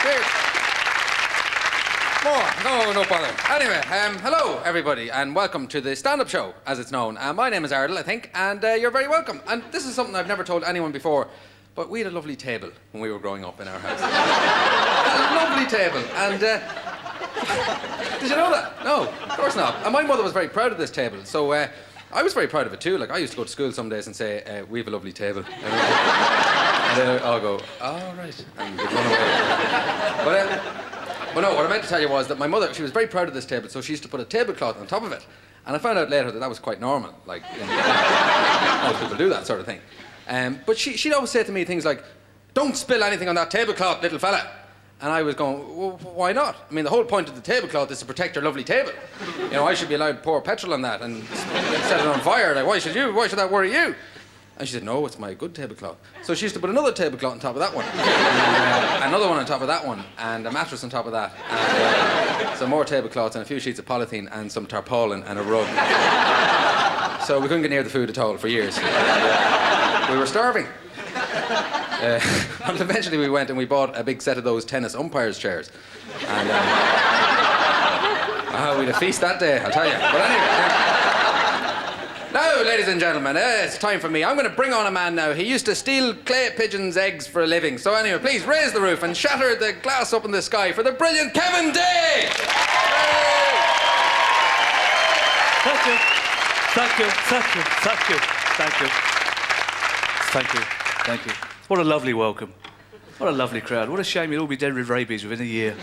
Cheers. More. No bother. Anyway, hello, everybody, and welcome to the stand-up show, as it's known. My name is Ardal, I think, and you're very welcome. And this is something I've never told anyone before, but we had a lovely table when we were growing up in our house. A lovely table, and... did you know that? No, of course not. And my mother was very proud of this table, so I was very proud of it too. Like, I used to go to school some days and say, we have a lovely table. And then I'll go, oh, right, and they'd run away. But no, what I meant to tell you was that my mother, she was very proud of this table, so she used to put a tablecloth on top of it. And I found out later that that was quite normal. Like, most people do that sort of thing. But she'd always say to me things like, don't spill anything on that tablecloth, little fella. And I was going, well, why not? I mean, the whole point of the tablecloth is to protect your lovely table. You know, I should be allowed to pour petrol on that and set it on fire. Like, why should you? Why should that worry you? And she said, no, it's my good tablecloth. So she used to put another tablecloth on top of that one, and another one on top of that one, and a mattress on top of that, and some more tablecloths and a few sheets of polythene and some tarpaulin and a rug. So we couldn't get near the food at all for years. We were starving. And eventually we went and we bought a big set of those tennis umpires chairs. And we had a feast that day, I'll tell you. But anyway... Now, ladies and gentlemen, it's time for me. I'm going to bring on a man now. He used to steal clay pigeons' eggs for a living. So anyway, please raise the roof and shatter the glass up in the sky for the brilliant Kevin Day! Thank you. Thank you. Thank you. Thank you. Thank you. Thank you. Thank you. What a lovely welcome. What a lovely crowd. What a shame you'd all be dead with rabies within a year.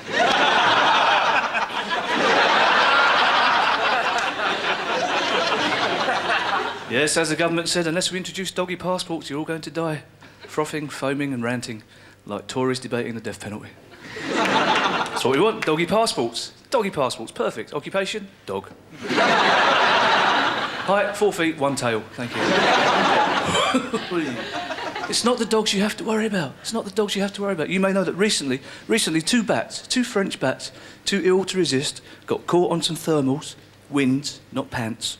Yes, as the government said, unless we introduce doggy passports, you're all going to die. Frothing, foaming and ranting, like Tories debating the death penalty. That's what we want, doggy passports. Doggy passports, perfect. Occupation, dog. Height, 4 feet, 1 tail, thank you. It's not the dogs you have to worry about. It's not the dogs you have to worry about. You may know that recently, 2 bats, 2 French bats, too ill to resist, got caught on some thermals, winds, not pants.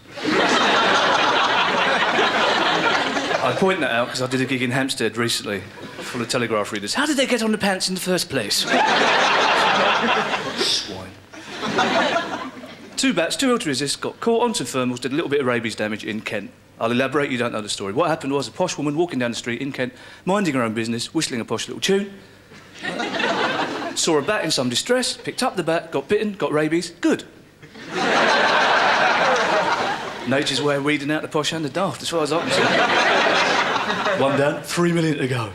I point that out because I did a gig in Hampstead recently, full of Telegraph readers. How did they get on the pants in the first place? Swine. 2 bats, too ill to resist, got caught on some thermals, did a little bit of rabies damage in Kent. I'll elaborate, you don't know the story. What happened was a posh woman walking down the street in Kent, minding her own business, whistling a posh little tune. Saw a bat in some distress, picked up the bat, got bitten, got rabies, good. Nature's way of weeding out the posh and the daft, as far as I'm concerned. 1 down, 3 million to go.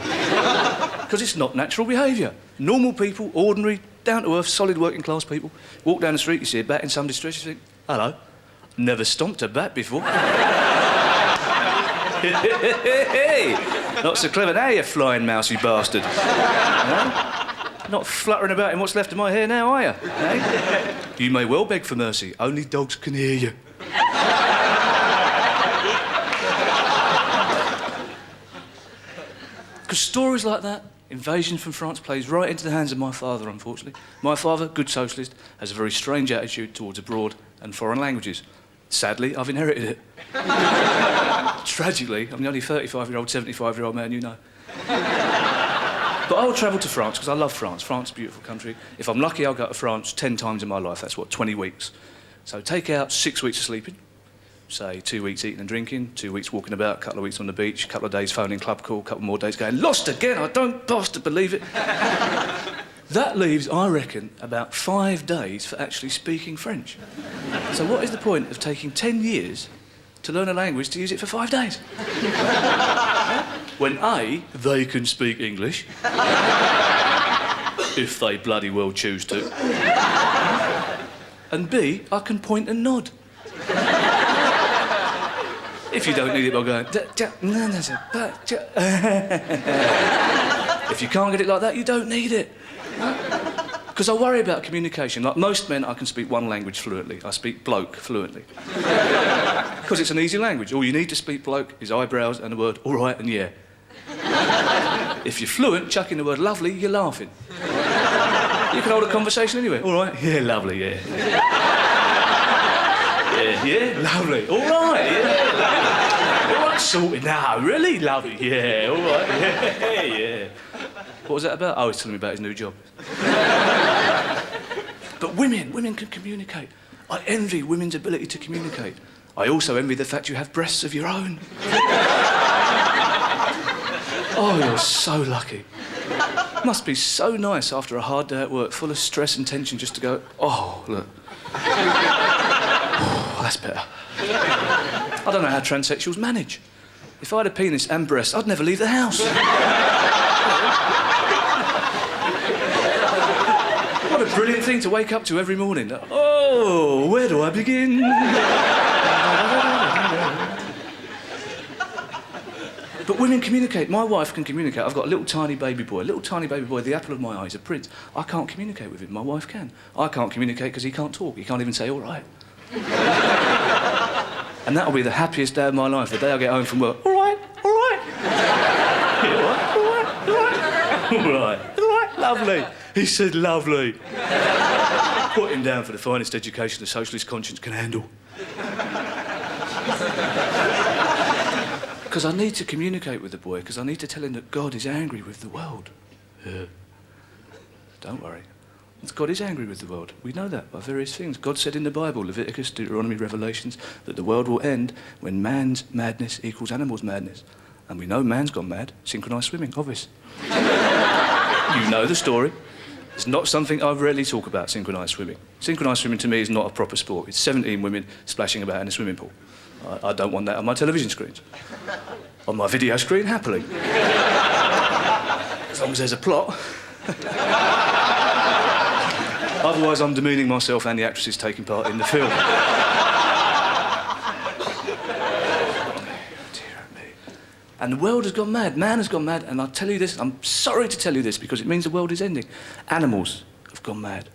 Because it's not natural behaviour. Normal people, ordinary, down-to-earth, solid working-class people, walk down the street, you see a bat in some distress, you think, hello, never stomped a bat before. Not so clever now, you flying mousy bastard. Not fluttering about in what's left of my hair now, are you? Eh? You may well beg for mercy, only dogs can hear you. Because stories like that, invasion from France, plays right into the hands of my father, unfortunately. My father, good socialist, has a very strange attitude towards abroad and foreign languages. Sadly, I've inherited it. Tragically, I'm the only 35-year-old, 75-year-old man you know. But I'll travel to France because I love France. France is a beautiful country. If I'm lucky, I'll go to France 10 times in my life. That's, 20 weeks. So take out 6 weeks of sleeping. Say 2 weeks eating and drinking, 2 weeks walking about, a couple of weeks on the beach, a couple of days phoning club call, a couple more days going, lost again, I don't bastard believe it. That leaves, I reckon, about 5 days for actually speaking French. So what is the point of taking 10 years to learn a language to use it for 5 days? When A, they can speak English, if they bloody well choose to, and B, I can point and nod. If you don't need it by going... If you can't get it like that, you don't need it. Because I worry about communication. Like most men, I can speak one language fluently. I speak bloke fluently. Because it's an easy language. All you need to speak bloke is eyebrows and the word all right and yeah. If you're fluent, chuck in the word lovely, you're laughing. You can hold a conversation anyway. All right, yeah, lovely, yeah. Yeah, lovely. All right, yeah. All right, sorted. No, really lovely. Yeah, all right. Yeah, yeah. What was that about? Oh, he's telling me about his new job. But women can communicate. I envy women's ability to communicate. I also envy the fact you have breasts of your own. Oh, you're so lucky. Must be so nice after a hard day at work, full of stress and tension, just to go, oh, look. Oh, that's better. I don't know how transsexuals manage. If I had a penis and breasts, I'd never leave the house. What a brilliant thing to wake up to every morning. Oh, where do I begin? But women communicate. My wife can communicate. I've got a little tiny baby boy, the apple of my eye, he's a prince. I can't communicate with him. My wife can. I can't communicate because he can't talk. He can't even say, all right. And that'll be the happiest day of my life, the day I get home from work. All right, all right. All right, all right, all right. All right, all right, lovely. He said lovely. Put him down for the finest education a socialist conscience can handle. Because I need to communicate with the boy, because I need to tell him that God is angry with the world. Yeah. Don't worry. God is angry with the world. We know that by various things. God said in the Bible, Leviticus, Deuteronomy, Revelations, that the world will end when man's madness equals animals' madness. And we know man's gone mad. Synchronised swimming, obvious. You know the story. It's not something I rarely talk about, synchronised swimming. Synchronised swimming to me is not a proper sport. It's 17 women splashing about in a swimming pool. I don't want that on my television screens. On my video screen, happily. As long as there's a plot. Otherwise, I'm demeaning myself and the actresses taking part in the film. Dear me. And the world has gone mad. Man has gone mad. And I'll tell you this, I'm sorry to tell you this, because it means the world is ending. Animals have gone mad.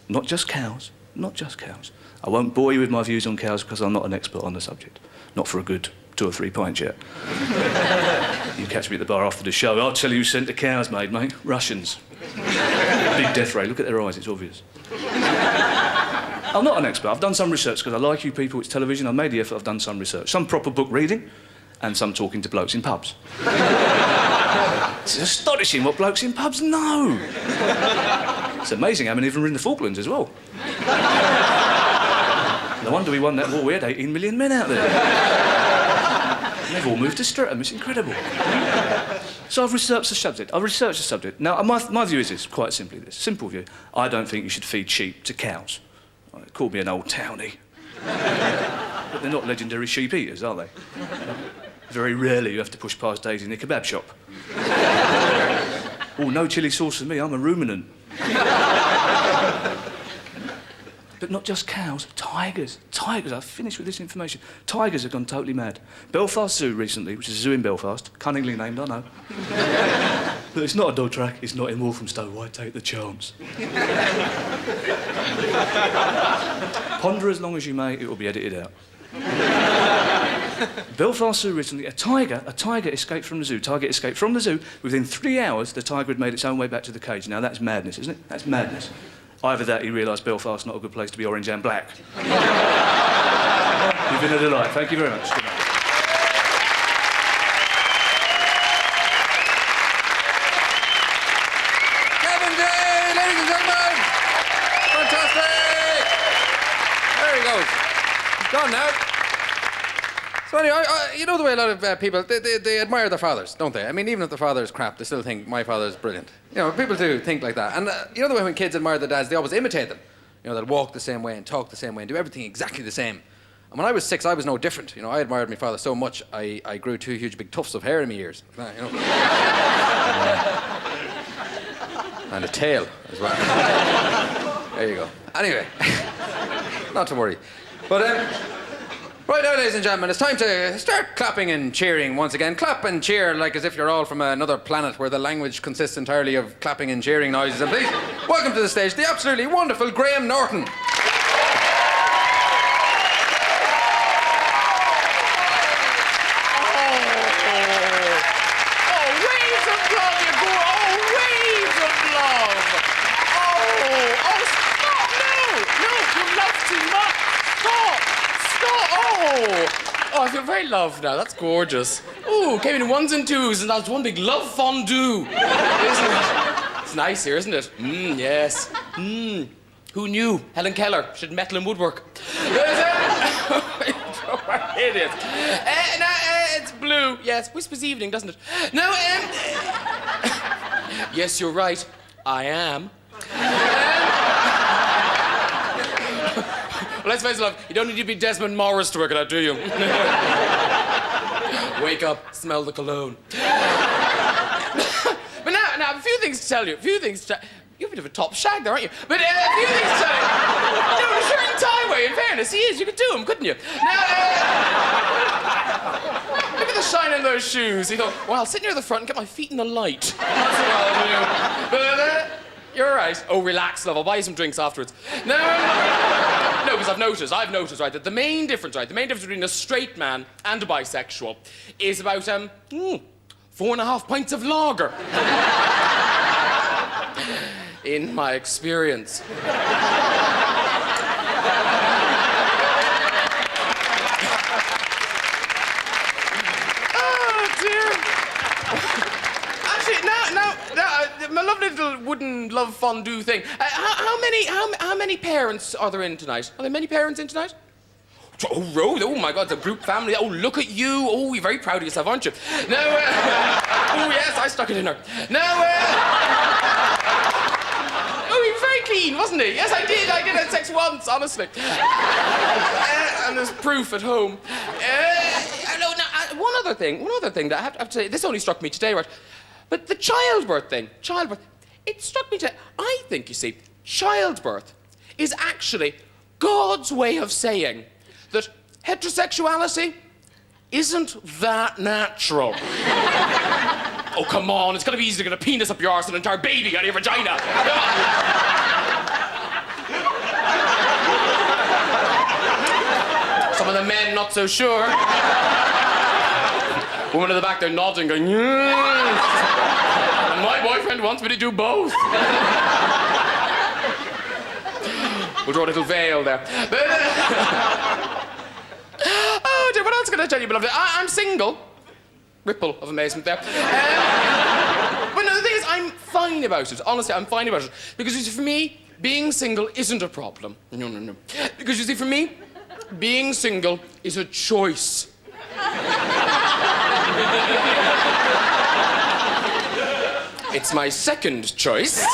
Not just cows. Not just cows. I won't bore you with my views on cows because I'm not an expert on the subject. Not for a good 2 or 3 pints yet. You catch me at the bar after the show, I'll tell you who sent the cows, mate. Russians. Big death ray, look at their eyes, it's obvious. I'm not an expert, I've done some research because I like you people, it's television, I've made the effort, I've done some research. Some proper book reading and some talking to blokes in pubs. It's astonishing what blokes in pubs know. It's amazing how many of them are in the Falklands as well. No wonder we won that war, we had 18 million men out there. They've all moved to Streatham, it's incredible. So I've researched the subject. Now, my view is this, quite simply this, simple view. I don't think you should feed sheep to cows. Call me an old townie. But they're not legendary sheep eaters, are they? Very rarely you have to push past Daisy in a kebab shop. Oh, no chilli sauce for me, I'm a ruminant. But not just cows, tigers. Tigers, I've finished with this information. Tigers have gone totally mad. Belfast Zoo recently, which is a zoo in Belfast, cunningly named, I know. But it's not a dog track, it's not in Walthamstow, why take the chance? Ponder as long as you may, it will be edited out. Belfast Zoo recently, a tiger escaped from the zoo. Tiger escaped from the zoo. Within 3 hours, the tiger had made its own way back to the cage. Now, that's madness, isn't it? That's madness. Either that, he realised Belfast's not a good place to be orange and black. You've been a delight. Thank you very much. Good night. Kevin Day, ladies and gentlemen! Fantastic! There he goes. He's gone now. So anyway, you know the way a lot of people, they admire their fathers, don't they? I mean, even if the father is crap, they still think, my father's brilliant. You know, people do think like that. And you know the way when kids admire their dads, they always imitate them. You know, they'll walk the same way and talk the same way and do everything exactly the same. And when I was 6, I was no different. You know, I admired my father so much, I grew 2 huge big tufts of hair in my ears. You know. And a tail as well. There you go. Anyway, not to worry. But, right now, ladies and gentlemen, it's time to start clapping and cheering once again. Clap and cheer like as if you're all from another planet where the language consists entirely of clapping and cheering noises. And please, welcome to the stage, the absolutely wonderful Graham Norton. I feel very loved now. That's gorgeous. Ooh, came in ones and twos, and that's one big love fondue. Isn't it? It's nice here, isn't it? Yes. Who knew? Helen Keller should metal and woodwork. It is. It's blue. Yes, Whispers Evening, doesn't it? No, yes, you're right. I am. Well, let's face it, love, you don't need to be Desmond Morris to work it out, do you? Wake up, smell the cologne. But now, I have a few things to tell you. You're a bit of a top shag there, aren't you? But a few things to tell you. No, a shirt and tie way, in fairness, he is. You could do him, couldn't you? Now, look at the shine in those shoes. He thought, well, I'll sit near the front and get my feet in the light. That's what I'll do. But, you're right. Oh, relax, love. I'll buy you some drinks afterwards. No, because I've noticed, right, that the main difference between a straight man and a bisexual is about, 4.5 pints of lager. In my experience. Oh, dear. Actually, now, my lovely little wooden love fondue thing. How many parents are there in tonight? Are there many parents in tonight? Oh, Rose, oh my God, the group family. Oh, look at you. Oh, you're very proud of yourself, aren't you? No, oh, yes, I stuck it in her. No, oh, he was very clean, wasn't he? Yes, I did have sex once, honestly. And there's proof at home. One other thing that I have to say, this only struck me today, right? But the childbirth thing, it struck me today. I think, you see, childbirth is actually God's way of saying that heterosexuality isn't that natural. Oh, come on, it's gonna be easy to get a penis up your arse and an entire baby out of your vagina. Some of the men not so sure. Woman in the back there nodding, going, yes. And my boyfriend wants me to do both. We'll draw a little veil there. But, oh dear, what else can I tell you, beloved? I'm single. Ripple of amazement there. But no, the thing is, I'm fine about it. Honestly, I'm fine about it. Because, you see, for me, being single isn't a problem. No. Because, you see, for me, being single is a choice. It's my second choice.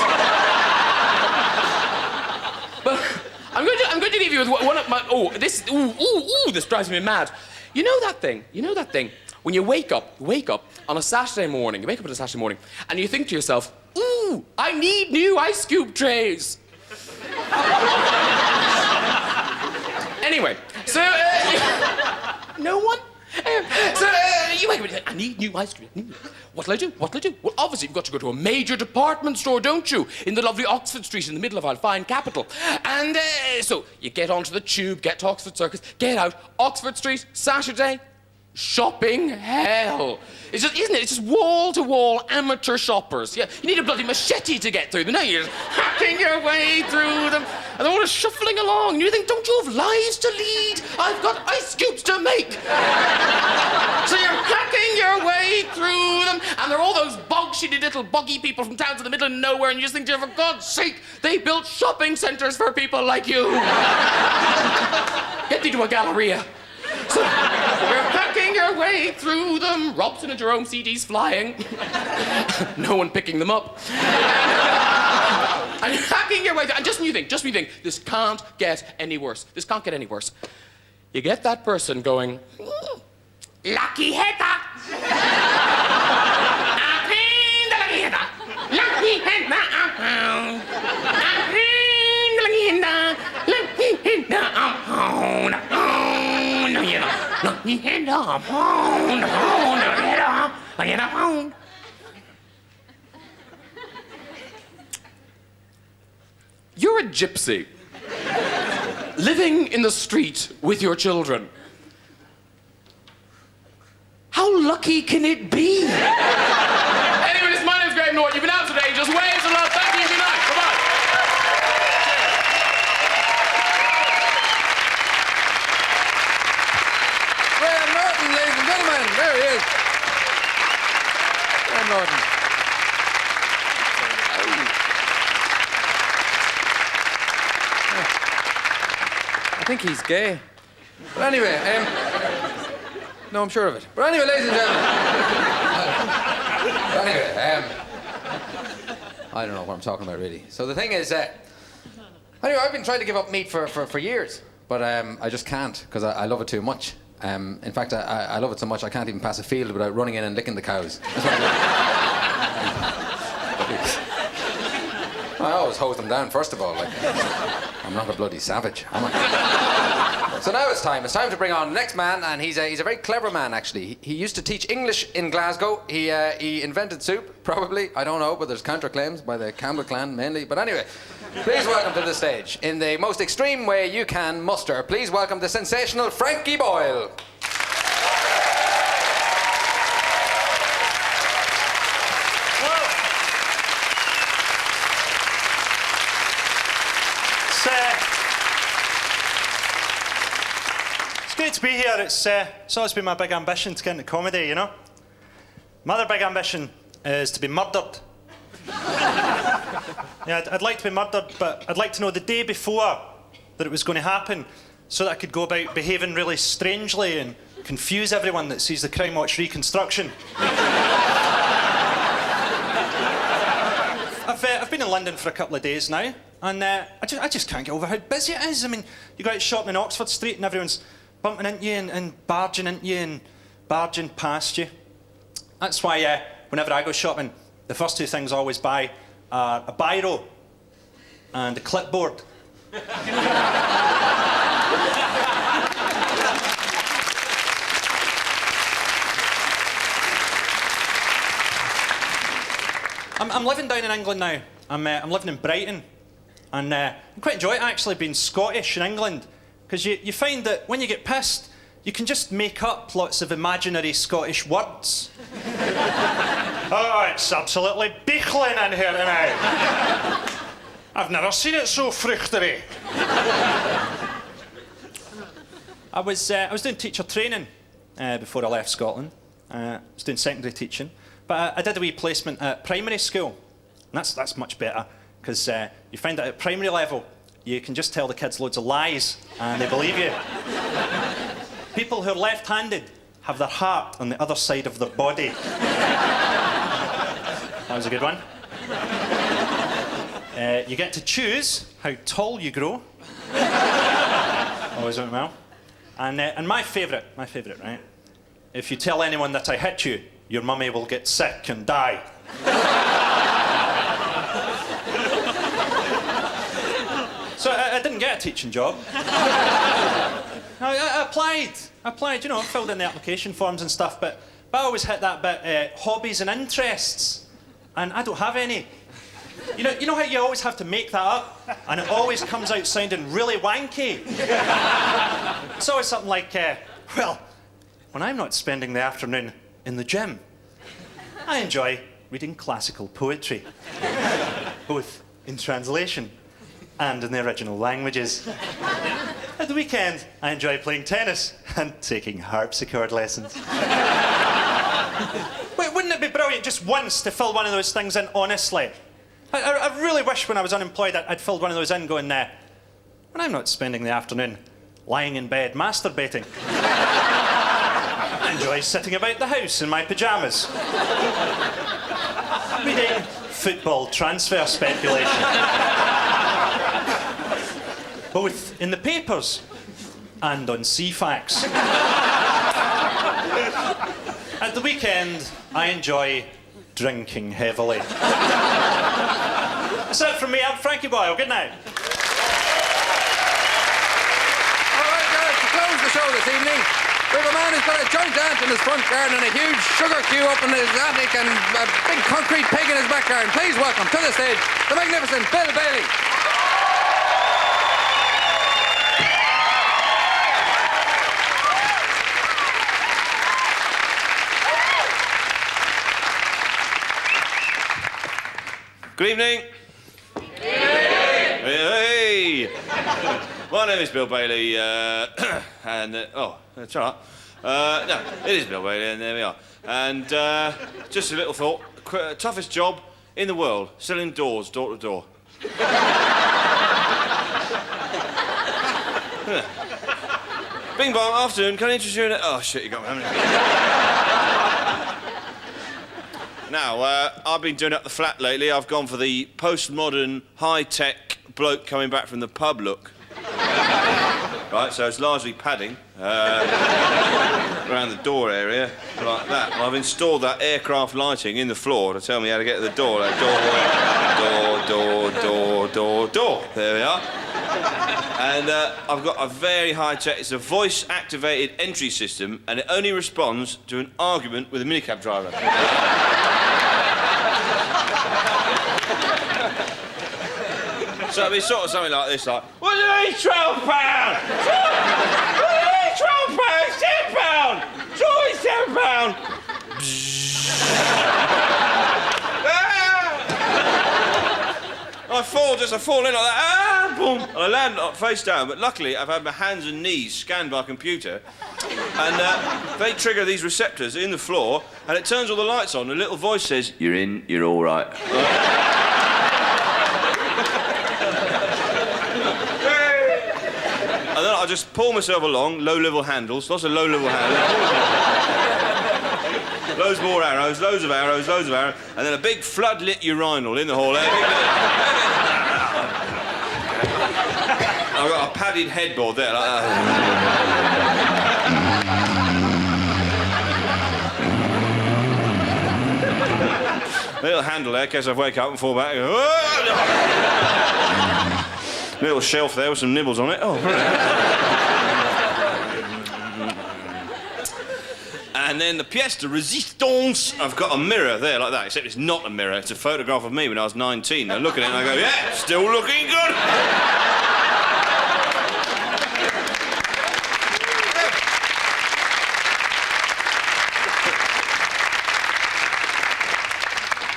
But I'm going to leave you with one of my... this drives me mad. You know that thing? When you wake up on a Saturday morning, and you think to yourself, ooh, I need new ice cube trays. Anyway, so, no one? You wake up and say, I need new ice cream. What'll I do? Well, obviously, you've got to go to a major department store, don't you? In the lovely Oxford Street, in the middle of our fine capital. And so you get onto the tube, get to Oxford Circus, get out, Oxford Street, Saturday, shopping hell. It's just, isn't it? It's just wall-to-wall amateur shoppers. Yeah, you need a bloody machete to get through them. Now you're just hacking your way through them, and they're all just shuffling along. And you think, don't you have lives to lead? I've got ice cubes to make. So you're hacking your way through them, and they're all those bog-shitty little boggy people from towns in the middle of nowhere, and you just think, for God's sake, they built shopping centres for people like you. Get thee to a galleria. So you're hacking your way through them, Robson and Jerome CDs flying, no one picking them up. And you're hacking your way through, and just when you think, this can't get any worse. You get that person going, lucky header. You're a gypsy, living in the street with your children. How lucky can it be? Anyway, my name's Graham Norton. You've been out today. Just waves and love. Thank you. Good night. Bye-bye. Graham Norton. think he's gay. But anyway, no, I'm sure of it. But anyway, ladies and gentlemen. I don't know what I'm talking about, really. So the thing is, anyway, I've been trying to give up meat for years, but I just can't, because I love it too much. In fact, I love it so much I can't even pass a field without running in and licking the cows. That's what I always hose them down, first of all. Like, I'm not a bloody savage, am I? So now it's time to bring on the next man, and he's a very clever man, actually. He used to teach English in Glasgow. He invented soup, probably. I don't know, but there's counterclaims by the Campbell clan, mainly. But anyway, please welcome to the stage, in the most extreme way you can muster, please welcome the sensational Frankie Boyle. It's great to be here. It's always been my big ambition to get into comedy, you know? My other big ambition is to be murdered. Yeah, I'd like to be murdered, but I'd like to know the day before that it was going to happen so that I could go about behaving really strangely and confuse everyone that sees the Crime Watch reconstruction. I've been in London for a couple of days now, and I just can't get over how busy it is. I mean, you go out shopping in Oxford Street and everyone's bumping into you and barging into you and barging past you. That's why whenever I go shopping, the first two things I always buy are a biro and a clipboard. I'm living down in England now. I'm living in Brighton, and I quite enjoy it, actually, being Scottish in England, because you find that when you get pissed, you can just make up lots of imaginary Scottish words. Oh, it's absolutely beachling in here tonight. I've never seen it so fruchtery. I was doing teacher training before I left Scotland. I was doing secondary teaching, but I did a wee placement at primary school, and that's much better, because you find that at primary level you can just tell the kids loads of lies and they believe you. People who are left-handed have their heart on the other side of their body. That was a good one. You get to choose how tall you grow. Always went well. And my favourite, right? If you tell anyone that I hit you, your mummy will get sick and die. So I didn't get a teaching job. I applied, you know, filled in the application forms and stuff, but I always hit that bit, hobbies and interests, and I don't have any. You know how you always have to make that up, and it always comes out sounding really wanky? It's always something like, well, when I'm not spending the afternoon in the gym, I enjoy reading classical poetry, both in translation and in the original languages. At the weekend, I enjoy playing tennis and taking harpsichord lessons. Wait, wouldn't it be brilliant just once to fill one of those things in honestly? I really wish when I was unemployed I'd filled one of those in going, when I'm not spending the afternoon lying in bed masturbating, I enjoy sitting about the house in my pyjamas, reading football transfer speculation, both in the papers and on CFAX. At the weekend, I enjoy drinking heavily. That's it from me. I'm Frankie Boyle. Good night. All right, guys, to close the show this evening, we have a man who's got a giant ant in his front garden and a huge sugar cube up in his attic and a big concrete pig in his back garden. Please welcome to the stage the magnificent Bill Bailey. Good evening. Hey. My name is Bill Bailey, and that's all right. No, it is Bill Bailey, and there we are. And just a little thought: toughest job in the world, selling doors door to door. Bing bong, afternoon, can I interest you in it? Oh, shit, you got me. Now, I've been doing it at the flat lately. I've gone for the postmodern, high-tech bloke coming back from the pub look. Right, so it's largely padding around the door area, like that. I've installed that aircraft lighting in the floor to tell me how to get to the door. Like door. There we are. And I've got a very high-tech, it's a voice-activated entry system, and it only responds to an argument with a minicab driver. So it'd be sort of something like this, like, what do you mean £12? What do you mean £12? It's £10! It's always £10! I fall in like that, boom, and I land face down, but luckily I've had my hands and knees scanned by a computer, and they trigger these receptors in the floor, and it turns all the lights on, and a little voice says, you're in, you're all right. And then I just pull myself along, low-level handles, lots of low-level handles. Loads more arrows, loads of arrows, and then a big floodlit urinal in the hall. I've got a padded headboard there, like that. A little handle there, in case I wake up and fall back. Little shelf there with some nibbles on it. Oh, brilliant. And then the pièce de résistance, I've got a mirror there like that, except it's not a mirror, it's a photograph of me when I was 19. I look at it and I go, yeah, still looking good.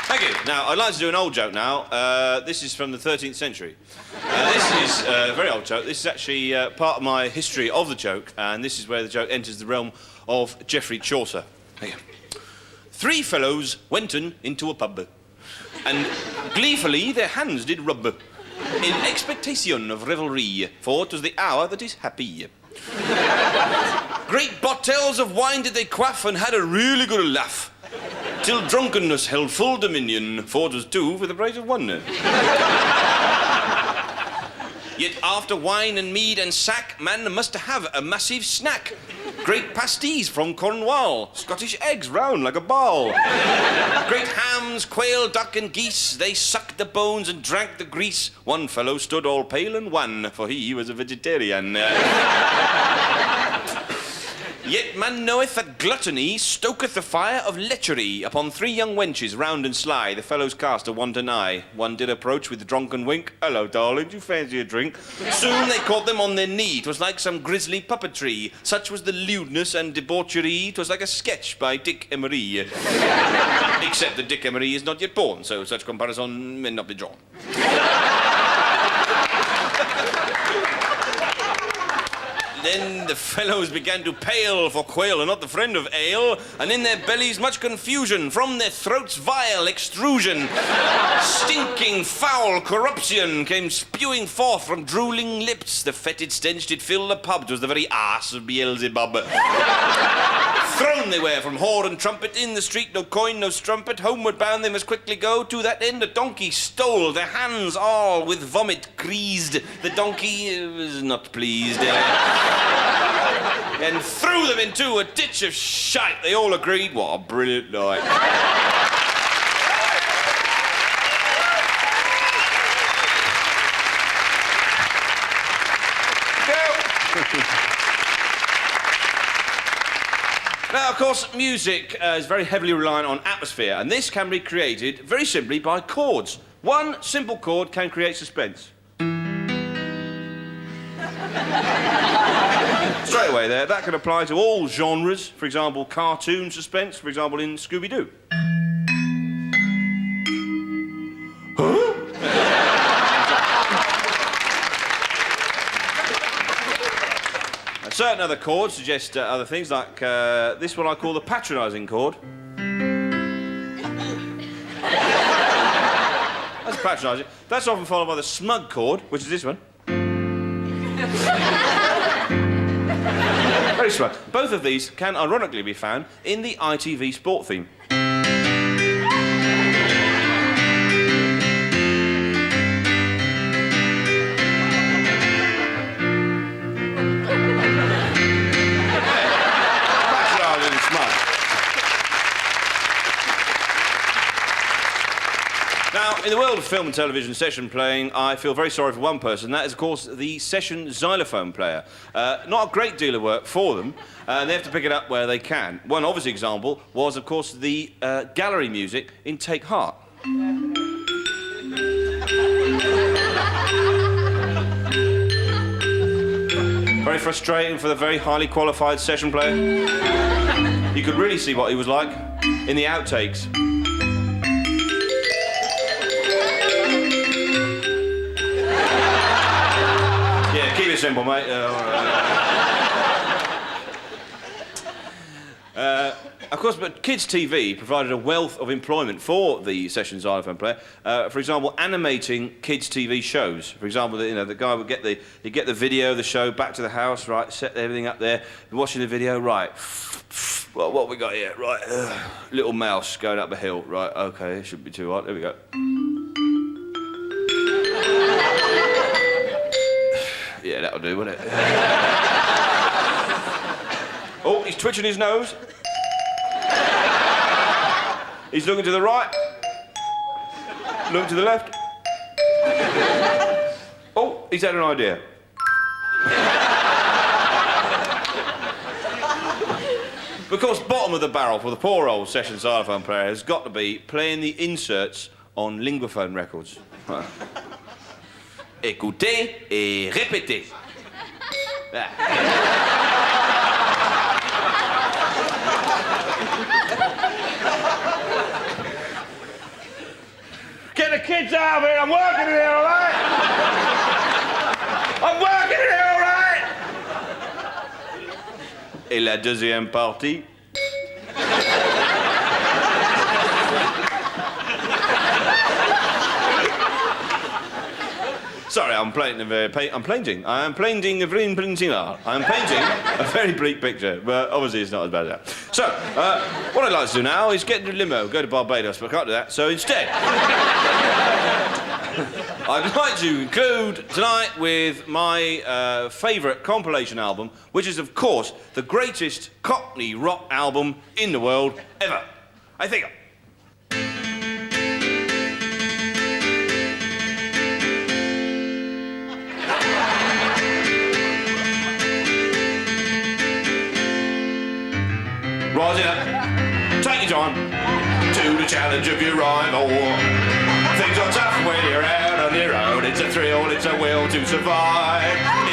Thank you. Now, I'd like to do an old joke now. This is from the 13th century. This is a very old joke. This is actually part of my history of the joke, and this is where the joke enters the realm of Geoffrey Chaucer. There you go. 3 fellows went into a pub, and gleefully their hands did rub, in expectation of revelry, for 'twas the hour that is happy. Great bottles of wine did they quaff, and had a really good laugh, till drunkenness held full dominion, for 'twas 2 for the price of 1. Yet after wine and mead and sack, man must have a massive snack. Great pasties from Cornwall, Scottish eggs round like a ball. Great hams, quail, duck and geese, they sucked the bones and drank the grease. One fellow stood all pale and wan, for he was a vegetarian. Yet man knoweth that gluttony stoketh the fire of lechery. Upon 3 young wenches, round and sly, the fellows cast a wanton eye. One did approach with a drunken wink. Hello, darling, do you fancy a drink? Soon they caught them on their knee. 'Twas like some grisly puppetry. Such was the lewdness and debauchery. 'Twas like a sketch by Dick Emery. Except that Dick Emery is not yet born, so such comparison may not be drawn. Then the fellows began to pale, for quail are not the friend of ale, and in their bellies much confusion, from their throats vile extrusion. Stinking, foul corruption came spewing forth from drooling lips. The fetid stench did fill the pub, 'twas the very arse of Beelzebub. Thrown they were from hoard and trumpet, in the street no coin, no strumpet, homeward bound they must quickly go, to that end a donkey stole, their hands all with vomit greased. The donkey was not pleased. And threw them into a ditch of shite. They all agreed, what a brilliant night. Now, of course, music is very heavily reliant on atmosphere, and this can be created very simply by chords. One simple chord can create suspense. Straight away there, that can apply to all genres. For example, cartoon suspense, for example, in Scooby-Doo. Huh? Certain other chords suggest other things, like this one I call the patronising chord. That's patronising. That's often followed by the smug chord, which is this one. Charisma. Both of these can ironically be found in the ITV sport theme. Now, in the world of film and television session playing, I feel very sorry for one person. That is, of course, the session xylophone player. Not a great deal of work for them, and they have to pick it up where they can. One obvious example was, of course, the gallery music in Take Heart. Very frustrating for the very highly qualified session player. You could really see what he was like in the outtakes. Keep it simple, mate. Of course, but Kids TV provided a wealth of employment for the session xylophone player. For example, animating kids' TV shows. For example, the guy would get the video of the show back to the house, right? Set everything up there. Watching the video, right? Well, what we got here, right? Little mouse going up a hill, right? Okay, it shouldn't be too hot. There we go. Yeah, that'll do, won't it? Oh, he's twitching his nose. He's looking to the right. Looking to the left. Oh, he's had an idea. Of course, bottom of the barrel for the poor old session xylophone player has got to be playing the inserts on linguaphone records. Écoutez et répétez. Get the kids out of here, I'm working in here, all right? I'm working in here, all right? Et la deuxième partie? Sorry, I'm painting a very bleak picture, but obviously it's not as bad as that. So, what I'd like to do now is get into a limo, go to Barbados, but I can't do that, so instead... I'd like to conclude tonight with my favourite compilation album, which is, of course, the greatest Cockney rock album in the world ever. I think... Rising up, take your time to the challenge of your rival. Things are tough when you're out on your own. It's a thrill, it's a will to survive.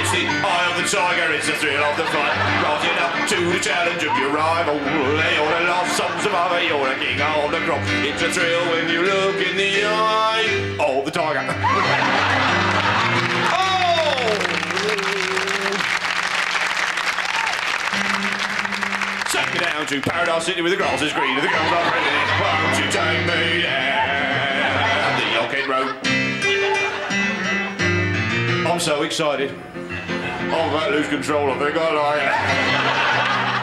It's the eye of the tiger, it's the thrill of the fight. Rising up to the challenge of your rival. You're the lost some survivor, you're the king of the crop. It's a thrill when you look in the eye of the tiger. Take me down to Paradise City where the grass is green and the girls are pretty. Won't you take me down the Old Kent Road? I'm so excited. I'm about to lose control, I think I like it.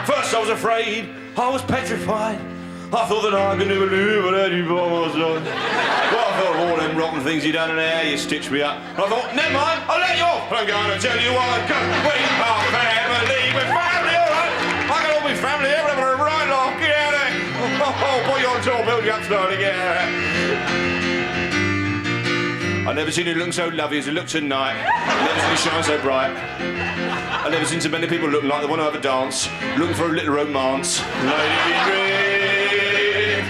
First I was afraid, I was petrified. I thought that I could never live without you by my side. Well, I thought of all them rotten things you done and how you stitched me up. And I thought, never mind, I'll let you off. I'm going to tell you what, cause we are family, we're family, all right? I got all my family here, we're right off, get out of there. Oh, put you on top, build you up slowly, get out of there. I've never seen you looking so lovely as you look tonight. I've never seen you shine so bright. I've never seen so many people looking like they want to have a dance, looking for a little romance. Lady Green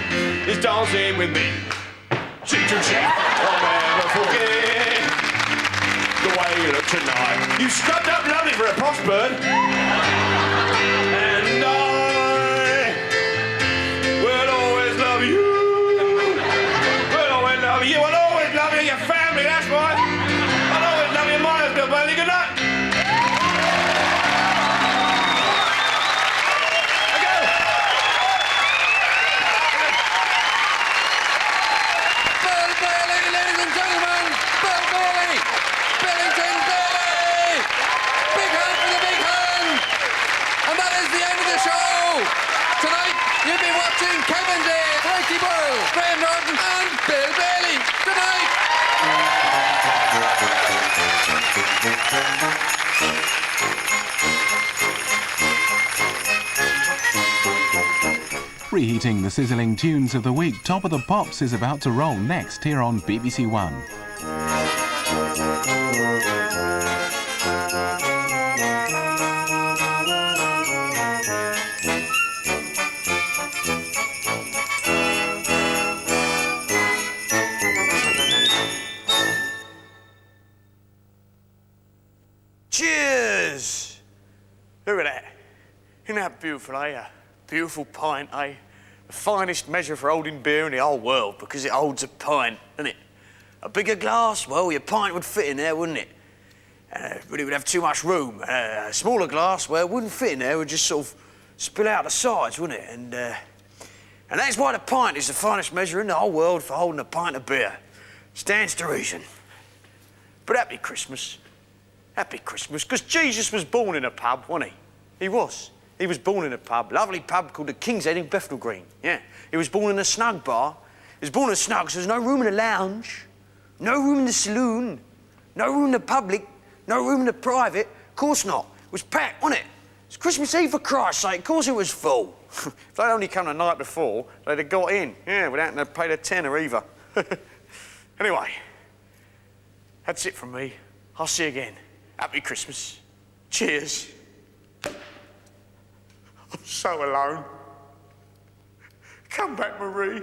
is dancing with me. Cheek to cheek, I'll never forget the way you look tonight. You scrubbed up lovely for a posh bird. And I will always love you. Will always love you. I'll always love you, your family, that's right. I'll always love you, mine, Bill Bailey. Good night. And that is Frankie Boyle, Graham Norton, and Bill Bailey. Good night. Reheating the sizzling tunes of the week, Top of the Pops is about to roll next here on BBC One. Cheers! Look at that. Isn't that beautiful, eh? A beautiful pint, eh? The finest measure for holding beer in the whole world because it holds a pint, doesn't it? A bigger glass, well, your pint would fit in there, wouldn't it? But it would have too much room. A smaller glass, well, it wouldn't fit in there, it would just sort of spill out the sides, wouldn't it? And that's why the pint is the finest measure in the whole world for holding a pint of beer. Stands to reason. But happy Christmas. Happy Christmas, because Jesus was born in a pub, wasn't he? He was. He was born in a pub, lovely pub called the King's Head in Bethnal Green. Yeah. He was born in a snug bar. He was born in a snug, so there's no room in the lounge, no room in the saloon, no room in the public, no room in the private. Of course not. It was packed, wasn't it? It's Christmas Eve, for Christ's sake. Of course it was full. If they'd only come the night before, they'd have got in. Yeah, without having to pay the tenner either. Anyway, that's it from me. I'll see you again. Happy Christmas. Cheers. I'm so alone. Come back, Marie.